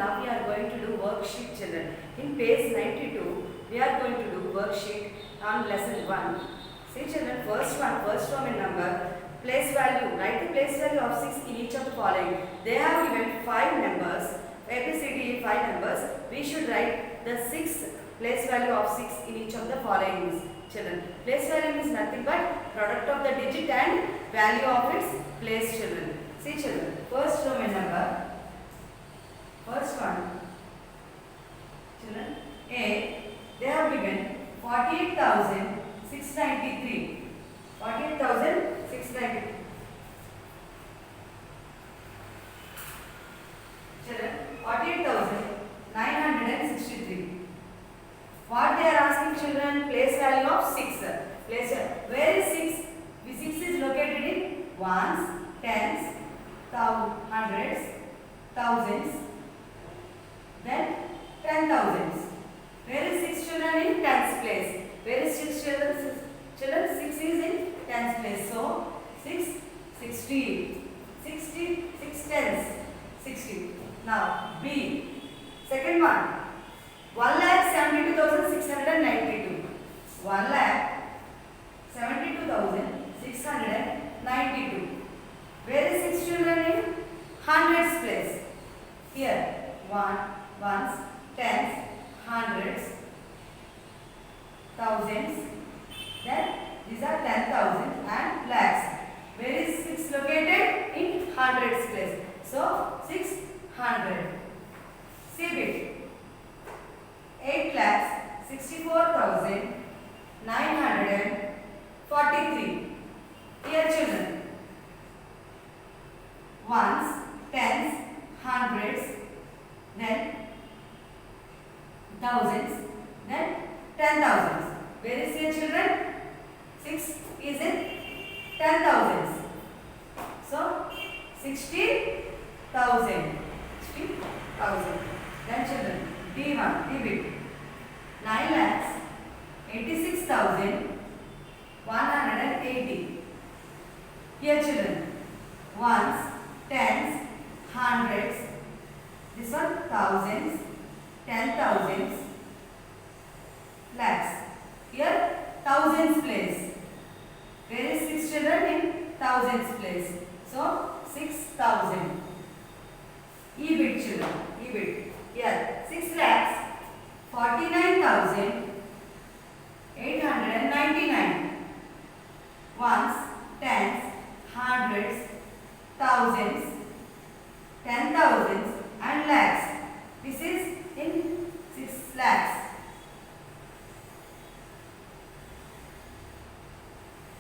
now we are going to do worksheet children. In page 92, we are going to do worksheet on lesson 1. See children, first one in number, place value. Write the place value of 6 in each of the following. They have given 5 numbers, ABCD 5 numbers. We should write the 6 place value of 6 in each of the following children. Place value is nothing but product of the digit and value of its place children. See children, first Roman number. First one, children, A, they have given 48,693. 48,693. Children, 48,963. What they are asking children? Place value of 6. Place, where is 6? 6 is located in ones, tens, hundreds, thousands, then 10,000s. Where is 6 children? In tens place. Where is 6 children? Children, 6 is in tens place. So 6, 60, 6 tens, 60. Now B. Second one, 1,72,692. 1,72,692. Where is 6 children in hundreds place? Here, ones, tens, hundreds, thousands. Then these are 10,000 and lakhs. Where is 6 located? In hundreds place. So 600. See bit. 8,64,943. Here children, ones, tens, hundreds, then thousands, then 10,000s. Where is here children? 6 is in 10,000s. So 60,000. 60,000. Then children, D1, D bit. 9,86,180. Here children, ones, tens, hundreds, this one thousands, 10,000s, lakhs. Here thousands place. Where is 6 children? In thousands place. So 6,000. E bit children. E bit. Here 6 lakhs 49,899. Ones, tens, hundreds, thousands, 10,000s and lakhs. This is in 6 lakhs.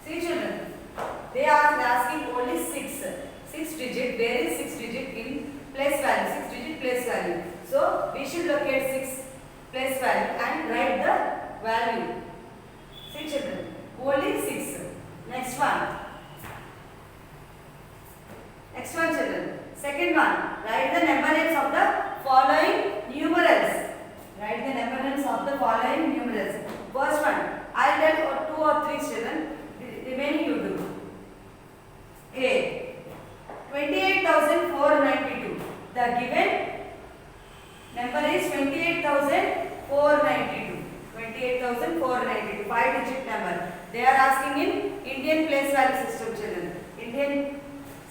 See children, they are asking only 6 digit. Where is 6 digit in place value? 6 digit place value. So we should locate 6 place value and write the value. See children, only 6. Next one. Next one children. Second one, write the number names of the following numerals. Write the number names of the following numerals. First one, I'll tell 2 or 3 children. Remaining you do. A. 28,492. The given number is 28,492. 28,492. 5 digit number. They are asking in Indian place value system children. Indian.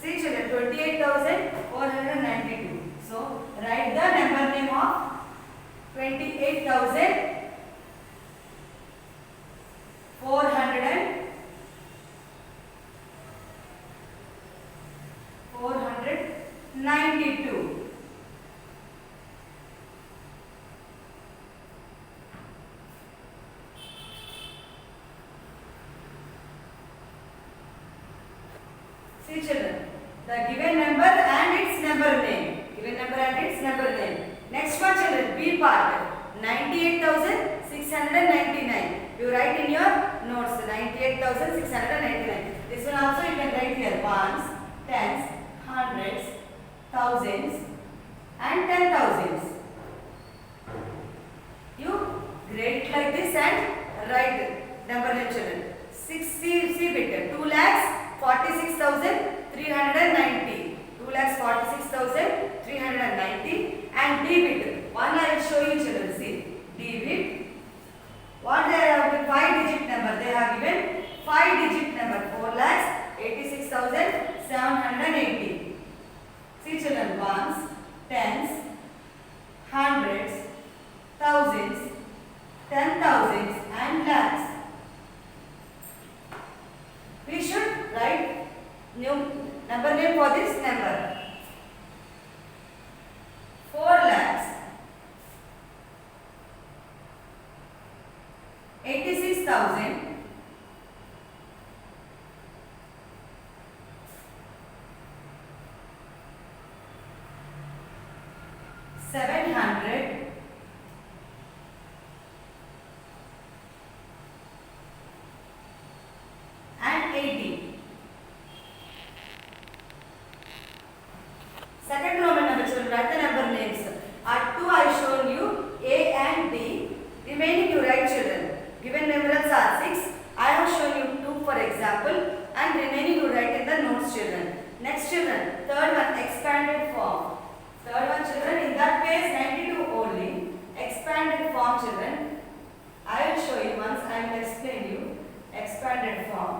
See children, 28,492. So write the number name of 492. See children, the given number and its number name. Given number and its number name. Next one children, B part. 98,699. You write in your notes 98,699. This one also you can write here. Ones, tens, hundreds, thousands and 10,000s. You write like this and write number name children. 60 bit. 2,46,390. 2,46,390 and D bit. for this number. 4 lakhs 86,000 700 and 80. Second Roman number, children, write the number names. At 2 I shown you A and D. Remaining you write, children. Given numerals are 6. I have shown you 2 for example, and remaining you write in the notes, children. Next, children, third one, expanded form. Third one, children, in that page 92 only, expanded form, children. I will show you once. I will explain you expanded form.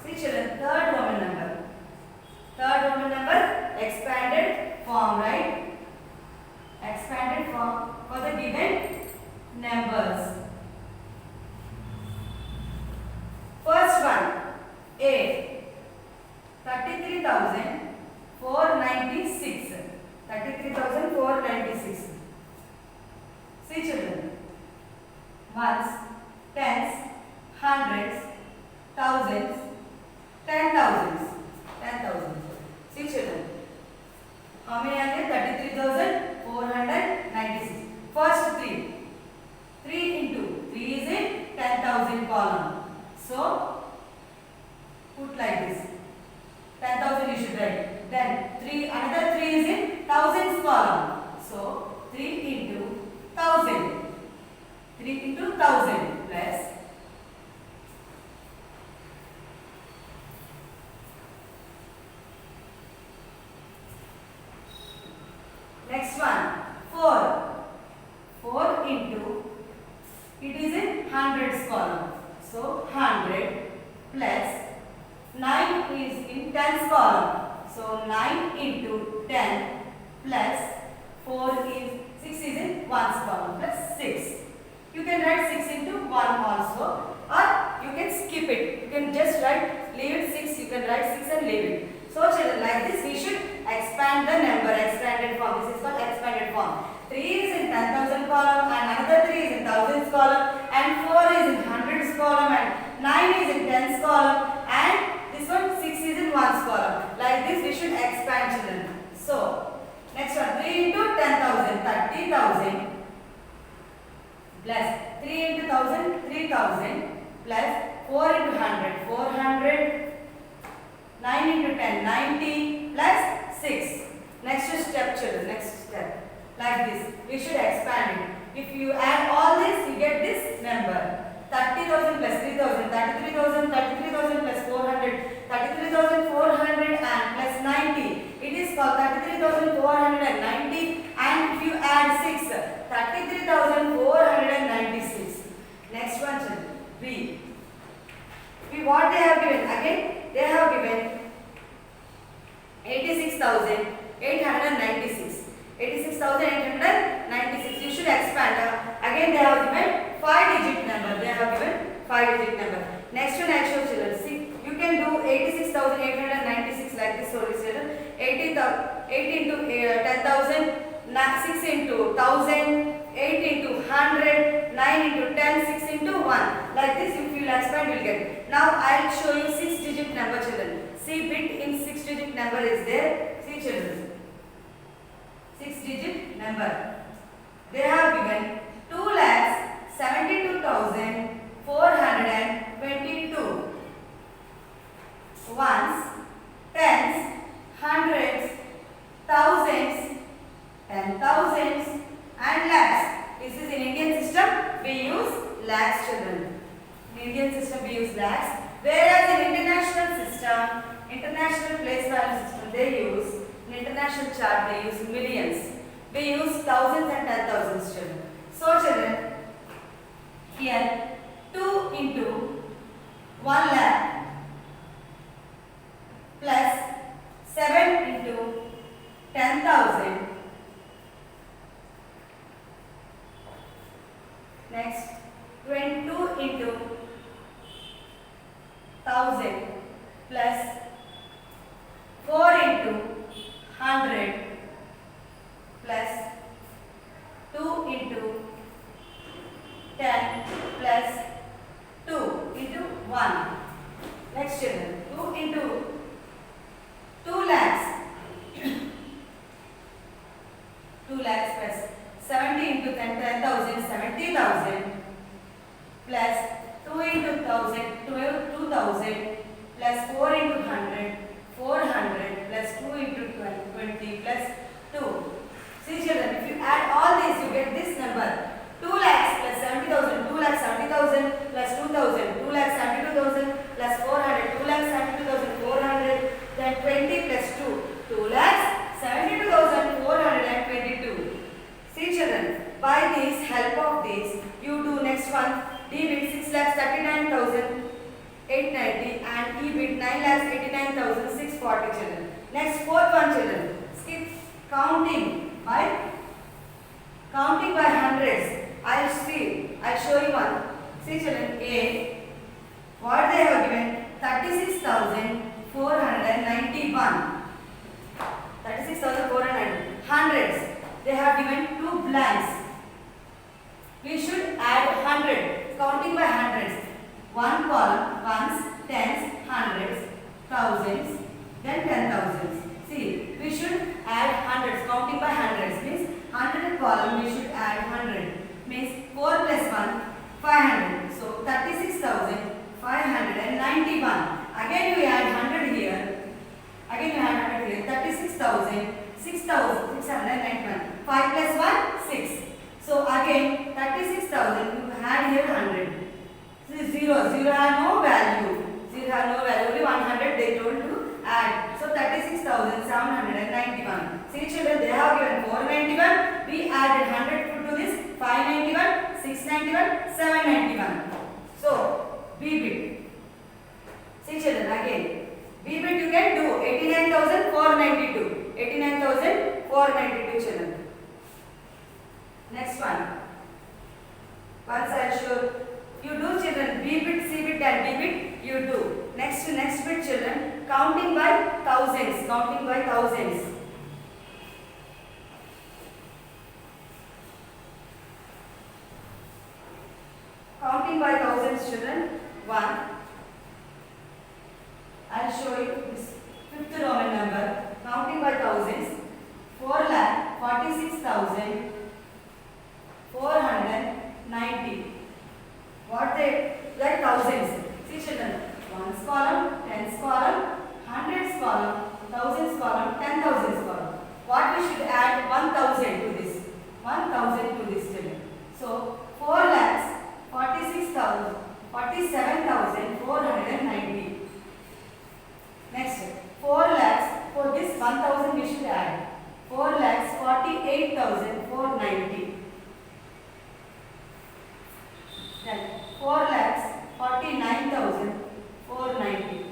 See, children, third Roman number. Third Roman number, expanded form, right? Expanded form for the given numbers. First one, A, 33,496. 33,496. See, children, ones, tens, hundreds, thousands, 10,000s. 10,000. See, children, how many are there? 33,496. First 3. 3 into 3 is in 10,000 column. So, put like this. 10,000 you should write. Then 3, another 3 is in thousands column. So, 3 into 1,000. 3 into 1,000 plus next one, 4. 4 into, it is in hundreds column. So, 100 plus 9 is in tens column. So, 9 into 10 plus 4 is, 6 is in ones column plus 6. You can write 6 into 1 also, or you can skip it. You can just write, leave it 6, you can write 6 and leave it. So, children, like this we should expand the number, expanded form. This is called expanded form. 3 is in 10,000 column and another 3 is in thousands column and 4 is in hundreds column and 9 is in tens column and this one 6 is in ones column. Like this we should expand, children. So, next one, 3 into 10,000, 30,000 plus 3 into 1,000, 3,000 plus 4 into 100, 400, 9 into 10, 90 plus 6. Next step, children, next step. Like this, we should expand it. If you add all this, you get this number. 30,000 plus 3,000, 33,000, 33,000 plus 400, 33,400 and plus 90. It is called 33,490 and if you add 6, 33,496. Next one, children, B. B, what they have given? Again, they have given 86,896. 86,896. You should expand. Again, they have given 5-digit number. They have given 5-digit number. Next one, actual, children. See, you can do 86,896 like this. So, children, 8 into 10,000, 6 into 1,000, 8 into 100, 9 into 10, 6 into 1. Like this, if you will expand, you will get. Now, I will show you 6-digit number, children. See, bit in 6-digit number is there. See, children. 6-digit number. They have given 2,72,422. Ones, tens, hundreds, thousands, 10,000s and lakhs. This is in Indian system we use lakhs, children. In Indian system we use lakhs. Whereas in international system, international place value system, they use, in international chart they use millions. They use thousands and 10,000s, children. So, children, here 2 into 1 lakh plus 7 into 10,000. Next, 22 into 1,000 plus 40 children. Next fourth one children. Skip counting by hundreds. I'll show you one. See children, A, what they have given 36,491. 36,400. Hundreds. They have given 2 blanks. We should add 100. Counting by hundreds. One column, ones, tens, hundreds, thousands, then 10,000s. See, we should add hundreds. Counting by hundreds means 100 column we should add 100. Means 4 plus 1, 500. So 36,591. Again you add 100 here. 36,000, 6,691. 5 plus 1, 6. So again 36,000 you add here 100. This is 0. 0 had no value. 0 had no value. Only 100 they told to add. So 36,791. See children, they have given 491. We added 100 to this. 591, 691, 791. So B bit. See children again. B bit you can do 89,492. 89,492 children. Next one. Once I show you do children B bit, C bit and D bit you do. Next bit children, counting by thousands. Counting by thousands. Counting by thousands children. 1. I'll show you this fifth Roman number. Counting by thousands. 4,46,490. What they like thousands. See children. Ones column, tens column, hundreds column, thousands column, 10,000s column. What we should add 1,000 to this. 1,000 to this children. So 4,47,490. Next 4 lakhs. For this 1,000 we should add 4,48,490. Then 4,49,490.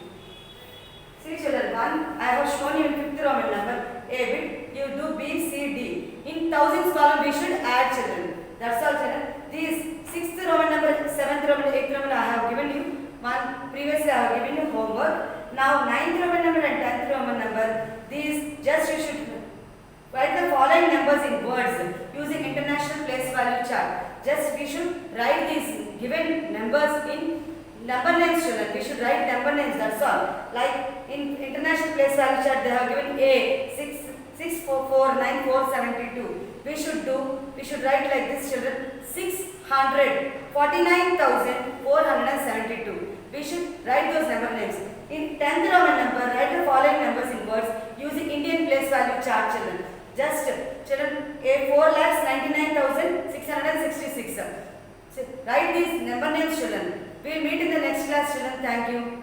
See children, I have shown you in fifth Roman number A bit. You do B, C, D. In thousands column we should add children. That's all children. These sixth Roman number, seventh Roman, eighth Roman I have given you. One previously I have given you homework. Now ninth Roman number and 10th Roman number. These just you should write the following numbers in words using international place value chart. Just we should write these given numbers in number names children. We should write number names, that's all. Like in international place value chart they have given A 6449472. We should write like this children, 649,472. We should write those number names. In 10th Roman number, write the following numbers in words using Indian place value chart children. Just children, A 4,99,666. So, write these number names children. We will meet in the next class children. Thank you.